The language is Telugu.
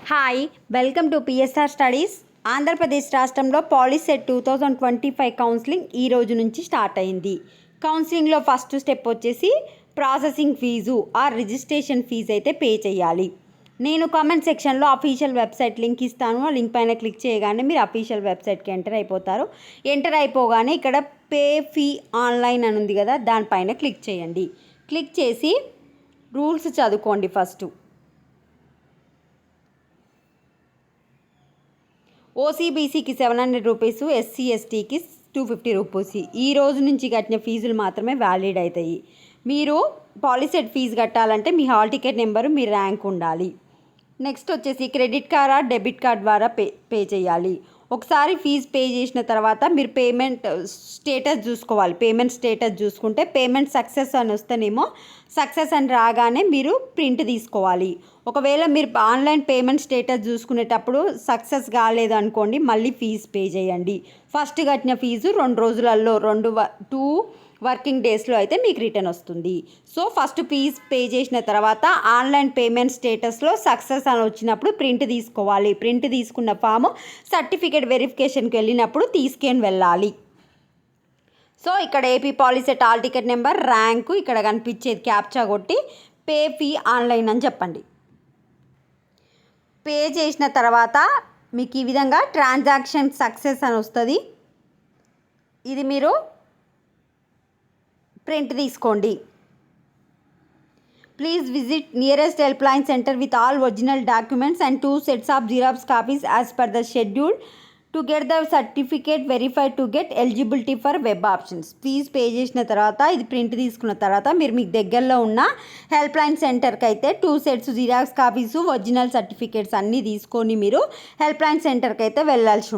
Hi, welcome to PSR studies. Andhra Pradesh రాష్ట్రంలో పాలిసెట్ 2025 కౌన్సిలింగ్ ఈ రోజు నుంచి స్టార్ట్ అయింది. కౌన్సిలింగ్లో ఫస్ట్ స్టెప్ వచ్చేసి processing fee or registration fee అయితే పే చేయాలి. నేను కామెంట్ సెక్షన్లో అఫీషియల్ వెబ్సైట్ లింక్ ఇస్తాను. ఆ లింక్ పైన క్లిక్ చేయగానే మీరు అఫీషియల్ వెబ్సైట్కి ఎంటర్ అయిపోతారు. ఎంటర్ అయిపోగానే ఇక్కడ పే ఫీ ఆన్లైన్ అని ఉంది కదా, దానిపైన క్లిక్ చేయండి. క్లిక్ చేసి రూల్స్ చదువుకోండి. ఫస్ట్ ఓసీబీసీకి 700 రూపీస్, ఎస్సీ ఎస్టీకి 250 రూపీస్. ఈ రోజు నుంచి కట్టిన ఫీజులు మాత్రమే వ్యాలిడ్ అవుతాయి. మీరు పాలిసెట్ ఫీజు కట్టాలంటే మీ హాల్ టికెట్ నెంబరు, మీ ర్యాంక్ ఉండాలి. నెక్స్ట్ వచ్చేసి credit card or debit card ద్వారా పే చేయాలి. ఒకసారి ఫీజు పే చేసిన తర్వాత మీరు పేమెంట్ స్టేటస్ చూసుకోవాలి. పేమెంట్ స్టేటస్ చూసుకుంటే పేమెంట్ సక్సెస్ అని వస్తేనేమో సక్సెస్ అని రాగానే మీరు ప్రింట్ తీసుకోవాలి. ఒకవేళ మీరు ఆన్లైన్ పేమెంట్ స్టేటస్ చూసుకునేటప్పుడు సక్సెస్ కాలేదు అనుకోండి, మళ్ళీ ఫీజు పే చేయండి. ఫస్ట్ కట్టిన ఫీజు 2 రోజులలో 2 వర్కింగ్ డేస్లో అయితే మీకు రిటర్న్ వస్తుంది. సో ఫస్ట్ ఫీజ్ పే చేసిన తర్వాత ఆన్లైన్ పేమెంట్ స్టేటస్లో సక్సెస్ అని వచ్చినప్పుడు ప్రింట్ తీసుకోవాలి. ప్రింట్ తీసుకున్న ఫామ్ సర్టిఫికేట్ వెరిఫికేషన్కి వెళ్ళినప్పుడు తీసుకొని వెళ్ళాలి. సో ఇక్కడ AP POLYCET hall ticket number, rank ఇక్కడ కనిపించేది క్యాప్చా కొట్టి పే ఫీ ఆన్లైన్ అని చెప్పండి. పే చేసిన తర్వాత మీకు ఈ విధంగా ట్రాన్సాక్షన్ సక్సెస్ అని వస్తుంది. ఇది మీరు ప్రింట్ తీసుకోండి. Please visit nearest help line centre with all original documents and 2 sets of xerox copies as per the schedule to get the certificate verified to get eligibility for web options. Fee pay చేసిన తర్వాత ఇది ప్రింట్ తీసుకున్న తర్వాత మీరు మీకు దగ్గరలో ఉన్న హెల్ప్ లైన్ సెంటర్కి అయితే 2 sets xerox copies, original certificates అన్నీ తీసుకొని మీరు హెల్ప్ లైన్ సెంటర్కి అయితే వెళ్ళాల్సి ఉంటుంది.